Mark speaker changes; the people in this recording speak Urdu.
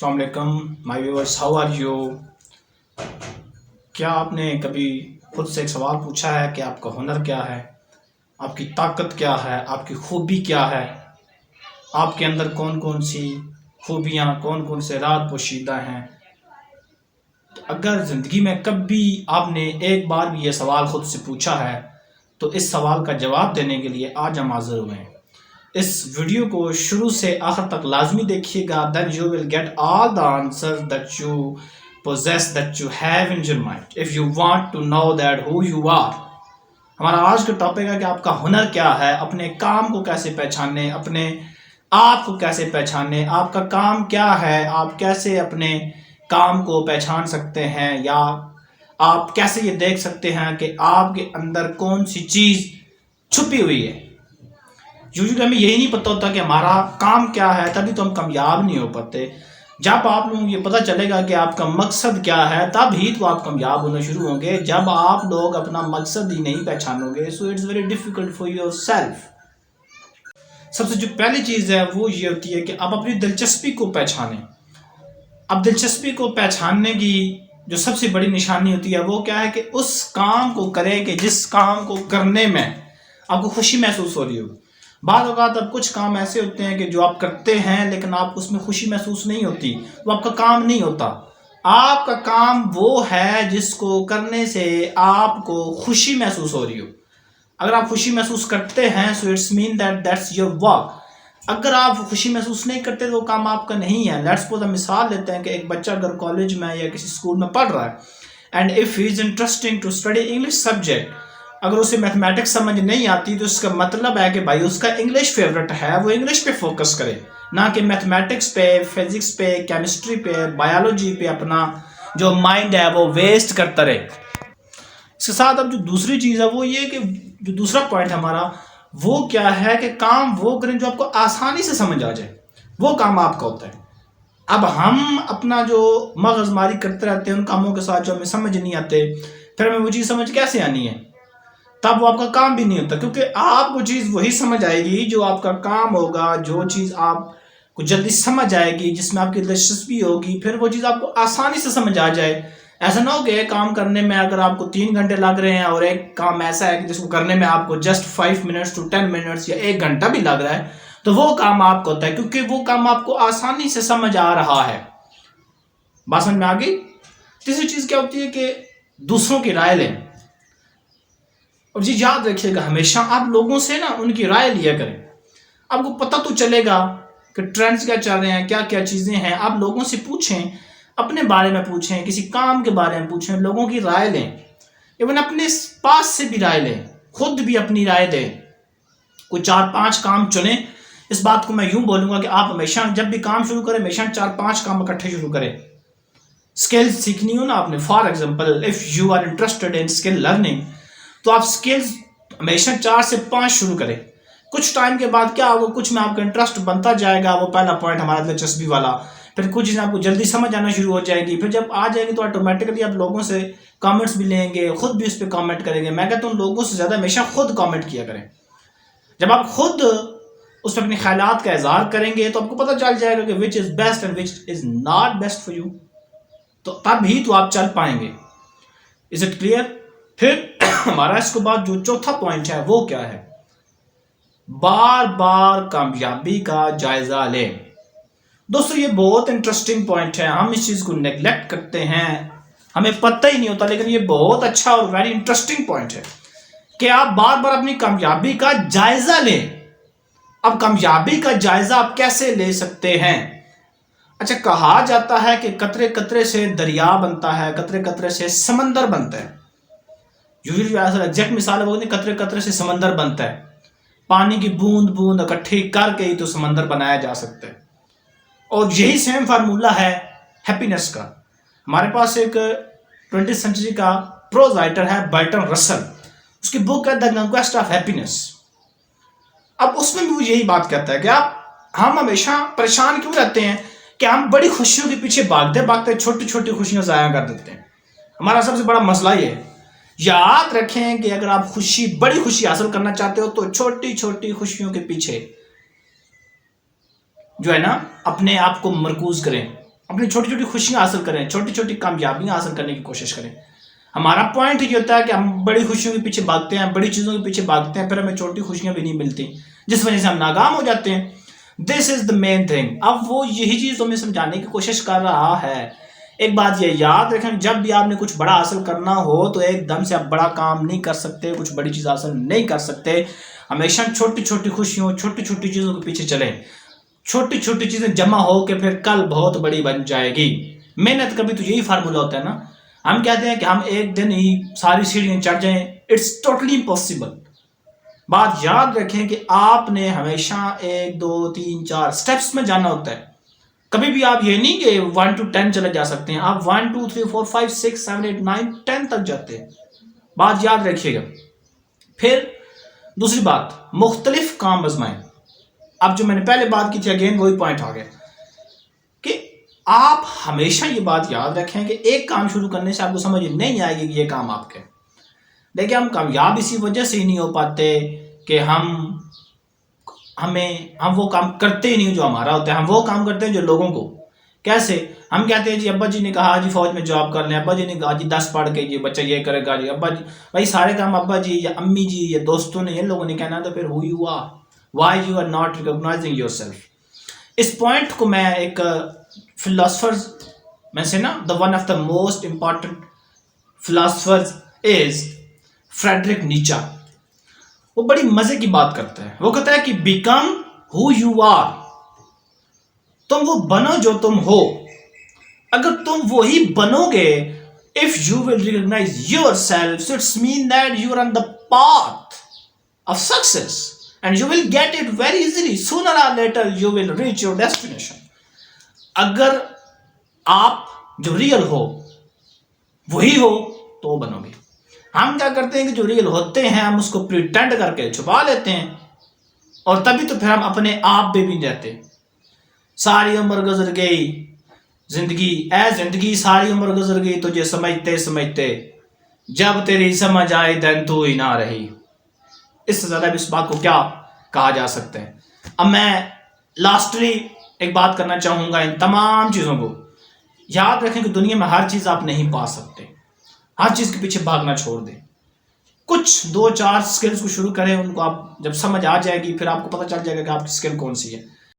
Speaker 1: السلام علیکم مائی ویورس، ہاؤ آر یو؟ کیا آپ نے کبھی خود سے ایک سوال پوچھا ہے کہ آپ کا ہنر کیا ہے، آپ کی طاقت کیا ہے، آپ کی خوبی کیا ہے، آپ کے اندر کون کون سی خوبیاں، کون کون سے راز پوشیدہ ہیں؟ اگر زندگی میں کبھی آپ نے ایک بار بھی یہ سوال خود سے پوچھا ہے تو اس سوال کا جواب دینے کے لیے آج ہم حاضر ہوئے ہیں۔ اس ویڈیو کو شروع سے آخر تک لازمی دیکھیے گا، then you will get all the answers that you possess, that you have in your mind, if you want to know that who you are۔ ہمارا آج کا ٹاپک ہے کہ آپ کا ہنر کیا ہے، اپنے کام کو کیسے پہچانے، اپنے آپ کو کیسے پہچانے، آپ کا کام کیا ہے، آپ کیسے اپنے کام کو پہچان سکتے ہیں، یا آپ کیسے یہ دیکھ سکتے ہیں کہ آپ کے اندر کون سی چیز چھپی ہوئی ہے۔ یوزلی ہمیں یہی نہیں پتہ ہوتا کہ ہمارا کام کیا ہے، تبھی تو ہم کامیاب نہیں ہو پاتے۔ جب آپ لوگوں کو یہ پتہ چلے گا کہ آپ کا مقصد کیا ہے، تب ہی تو آپ کامیاب ہونا شروع ہوں گے۔ جب آپ لوگ اپنا مقصد ہی نہیں پہچانو گے، so it's very difficult for yourself. سب سے جو پہلی چیز ہے وہ یہ ہوتی ہے کہ آپ اپنی دلچسپی کو پہچانیں۔ اب دلچسپی کو پہچاننے کی جو سب سے بڑی نشانی ہوتی ہے وہ کیا ہے کہ اس کام کو کریں کہ جس کام کو کرنے میں آپ کو خوشی محسوس ہو رہی ہو۔ بعض اوقات اب کچھ کام ایسے ہوتے ہیں کہ جو آپ کرتے ہیں لیکن آپ کو اس میں خوشی محسوس نہیں ہوتی، وہ آپ کا کام نہیں ہوتا۔ آپ کا کام وہ ہے جس کو کرنے سے آپ کو خوشی محسوس ہو رہی ہو۔ اگر آپ خوشی محسوس کرتے ہیں so it's mean that that's your work. اگر آپ خوشی محسوس نہیں کرتے تو وہ کام آپ کا نہیں ہے۔ لیٹس سپوز ہم مثال لیتے ہیں کہ ایک بچہ اگر کالج میں یا کسی اسکول میں پڑھ رہا ہے، and if he is interesting to study English subject, اگر اسے میتھمیٹکس سمجھ نہیں آتی تو اس کا مطلب ہے کہ بھائی اس کا انگلش فیورٹ ہے، وہ انگلش پہ فوکس کرے، نہ کہ میتھمیٹکس پہ، فزکس پہ، کیمسٹری پہ، بایولوجی پہ اپنا جو مائنڈ ہے وہ ویسٹ کرتا رہے۔ اس کے ساتھ اب جو دوسری چیز ہے وہ یہ کہ جو دوسرا پوائنٹ ہمارا وہ کیا ہے کہ کام وہ کریں جو آپ کو آسانی سے سمجھ آ جائے، وہ کام آپ کا ہوتا ہے۔ اب ہم اپنا جو مغز ماری کرتے رہتے ہیں ان کاموں کے ساتھ جو ہمیں سمجھ نہیں آتے، پھر ہمیں وہ چیز سمجھ کیسے آنی ہے؟ تب وہ آپ کا کام بھی نہیں ہوتا، کیونکہ آپ کو چیز وہی سمجھ آئے گی جو آپ کا کام ہوگا، جو چیز آپ کو جلدی سمجھ آئے گی، جس میں آپ کی دلچسپی ہوگی، پھر وہ چیز آپ کو آسانی سے سمجھ آ جائے۔ ایسا نہ ہو کہ ایک کام کرنے میں اگر آپ کو 3 گھنٹے لگ رہے ہیں اور ایک کام ایسا ہے کہ جس کو کرنے میں آپ کو جسٹ 5 منٹس to 10 منٹس یا 1 گھنٹہ بھی لگ رہا ہے، تو وہ کام آپ کو ہوتا ہے کیونکہ وہ کام آپ کو آسانی سے سمجھ آ رہا ہے۔ بات سمجھ میں آ گئی؟ تیسری چیز کیا ہوتی ہے کہ دوسروں کی رائے لیں۔ اور جی یاد رکھیے گا ہمیشہ آپ لوگوں سے نا ان کی رائے لیا کریں۔ آپ کو پتہ تو چلے گا کہ ٹرینڈز کیا چل رہے ہیں، کیا کیا چیزیں ہیں۔ آپ لوگوں سے پوچھیں، اپنے بارے میں پوچھیں، کسی کام کے بارے میں پوچھیں، لوگوں کی رائے لیں، ایون اپنے پاس سے بھی رائے لیں، خود بھی اپنی رائے دیں۔ کوئی 4-5 کام چنیں۔ اس بات کو میں یوں بولوں گا کہ آپ ہمیشہ جب بھی کام شروع کریں ہمیشہ 4-5 کام اکٹھے شروع کریں۔ اسکل سیکھنی ہو نا آپ نے، for example if you are interested in skill learning, تو آپ اسکلز ہمیشہ 4 سے 5 شروع کریں۔ کچھ ٹائم کے بعد کیا ہوگا، کچھ میں آپ کا انٹرسٹ بنتا جائے گا، وہ پہلا پوائنٹ ہمارا دلچسپی والا۔ پھر کچھ چیزیں آپ کو جلدی سمجھ آنا شروع ہو جائے گی، پھر جب آ جائے گی تو آٹومیٹکلی آپ لوگوں سے کامنٹس بھی لیں گے، خود بھی اس پہ کامنٹ کریں گے۔ میں کہتا ہوں لوگوں سے زیادہ ہمیشہ خود کامنٹ کیا کریں۔ جب آپ خود اس پہ اپنے خیالات کا اظہار کریں گے تو آپ کو پتہ چل جائے گا کہ which is best and which is not best for you, تو تب ہی تو آپ چل پائیں گے۔ Is it clear? پھر ہمارا اس کے بعد جو چوتھا پوائنٹ ہے وہ کیا ہے؟ بار بار کامیابی کا جائزہ لیں۔ دوستو یہ بہت انٹرسٹنگ پوائنٹ ہے، ہم اس چیز کو نیگلیکٹ کرتے ہیں، ہمیں پتہ ہی نہیں ہوتا، لیکن یہ بہت اچھا اور ویری انٹرسٹنگ پوائنٹ ہے کہ آپ بار بار اپنی کامیابی کا جائزہ لیں۔ اب کامیابی کا جائزہ آپ کیسے لے سکتے ہیں؟ اچھا، کہا جاتا ہے کہ قطرے قطرے سے دریا بنتا ہے، قطرے قطرے سے سمندر بنتا ہے۔ یوزلی ایگزیکٹ مثال ہے وہ نہیں، قطرے قطرے سے سمندر بنتا ہے۔ پانی کی بوند بوند اکٹھی کر کے ہی تو سمندر بنایا جا سکتا ہے۔ اور یہی سیم فارمولہ ہے ہیپینس کا۔ ہمارے پاس ایک 20th سینچری کا پروز رائٹر ہے برٹرن رسل، اس کی بک ہے دی کنکویسٹ آف ہیپینس۔ اب اس میں بھی وہ یہی بات کہتا ہے کہ ہم ہمیشہ پریشان کیوں رہتے ہیں کہ ہم بڑی خوشیوں کے پیچھے بھاگتے بھاگتے چھوٹی چھوٹی خوشیاں ضائع کر دیتے ہیں۔ ہمارا سب سے بڑا مسئلہ یہ ہے۔ یاد رکھیں کہ اگر آپ بڑی خوشی حاصل کرنا چاہتے ہو تو چھوٹی چھوٹی خوشیوں کے پیچھے جو ہے نا اپنے آپ کو مرکوز کریں۔ اپنی چھوٹی چھوٹی خوشیاں حاصل کریں, چھوٹی چھوٹی کامیابیاں حاصل کرنے کی کوشش کریں. ہمارا پوائنٹ یہ ہوتا ہے کہ ہم بڑی خوشیوں کے پیچھے بھاگتے ہیں, بڑی چیزوں کے پیچھے بھاگتے ہیں, پھر ہمیں چھوٹی خوشیاں بھی نہیں ملتی, جس وجہ سے ہم ناکام ہو جاتے ہیں. دس از دا مین تھنگ. اب وہ یہی چیز تمہیں سمجھانے کی کوشش کر رہا ہے. ایک بات یہ یاد رکھیں, جب بھی آپ نے کچھ بڑا حاصل کرنا ہو تو ایک دم سے آپ بڑا کام نہیں کر سکتے, کچھ بڑی چیز حاصل نہیں کر سکتے. ہمیشہ چھوٹی چھوٹی خوشیوں, چھوٹی چھوٹی چیزوں کے پیچھے چلیں. چھوٹی چھوٹی چیزیں جمع ہو کے پھر کل بہت بڑی بن جائے گی. محنت کا بھی تو یہی فارمولہ ہوتا ہے نا. ہم کہتے ہیں کہ ہم ایک دن ہی ساری سیڑھیاں چڑھ جائیں, اٹس ٹوٹلی امپاسبل. بات یاد رکھیں کہ آپ نے ہمیشہ 1 2 3 4 سٹیپس میں جانا ہوتا ہے. کبھی بھی آپ یہ نہیں کہ 1 to 10 چلے جا سکتے ہیں, آپ 1 2 3 4 5 6 7 8 9 10 تک جاتے ہیں. بات یاد رکھیے گا. پھر دوسری بات, مختلف کام آزمائیں. اب جو میں نے پہلے بات کی تھی, اگین وہی پوائنٹ آ گیا کہ آپ ہمیشہ یہ بات یاد رکھیں کہ ایک کام شروع کرنے سے آپ کو سمجھ نہیں آئے گی کہ یہ کام آپ کے. دیکھیں, ہم کامیاب اسی وجہ سے ہی نہیں ہو پاتے کہ ہم وہ کام کرتے ہی نہیں جو ہمارا ہوتا ہے. ہم وہ کام کرتے ہیں جو لوگوں کو. کیسے؟ ہم کہتے ہیں جی ابا جی نے کہا جی فوج میں جاب کر لیں, ابا جی نے کہا جی 10 پڑھ کے جی بچہ یہ کرے گا, جی ابا جی, بھائی سارے کام ابا جی یا امی جی یا دوستوں نے, ان لوگوں نے کہنا, تو پھر who you are, why you are not recognizing yourself. اس پوائنٹ کو میں ایک فلاسفرز میں سے نا, the one of the most important philosophers is Friedrich Nietzsche. وہ بڑی مزے کی بات کرتا ہے. وہ کہتا ہے کہ بیکم ہو یو آر, تم وہ بنو جو تم ہو. اگر تم وہی بنو گے, if you will recognize yourself, so it's mean that you are on the path of success and you will get it very easily. Sooner or later you will reach your destination. اگر آپ جو ریئل ہو وہی ہو تو بنو گے. ہم کیا کرتے ہیں کہ جو ریئل ہوتے ہیں ہم اس کو پریٹینڈ کر کے چھپا لیتے ہیں, اور تبھی تو پھر ہم اپنے آپ پہ بھی نہیں رہتے. ساری عمر گزر گئی زندگی ساری عمر گزر گئی تجھے سمجھتے سمجھتے, جب تیری سمجھ آئی دن تو ہی نہ رہی. اس سے زیادہ بھی اس بات کو کیا کہا جا سکتا ہے. اب میں لاسٹلی ایک بات کرنا چاہوں گا, ان تمام چیزوں کو یاد رکھیں کہ دنیا میں ہر چیز آپ نہیں پا سکتے. ہر چیز کے پیچھے بھاگنا چھوڑ دیں. کچھ 2 4 سکلز کو شروع کریں, ان کو آپ جب سمجھ آ جائے گی پھر آپ کو پتہ چل جائے گا کہ آپ کی سکل کون سی ہے.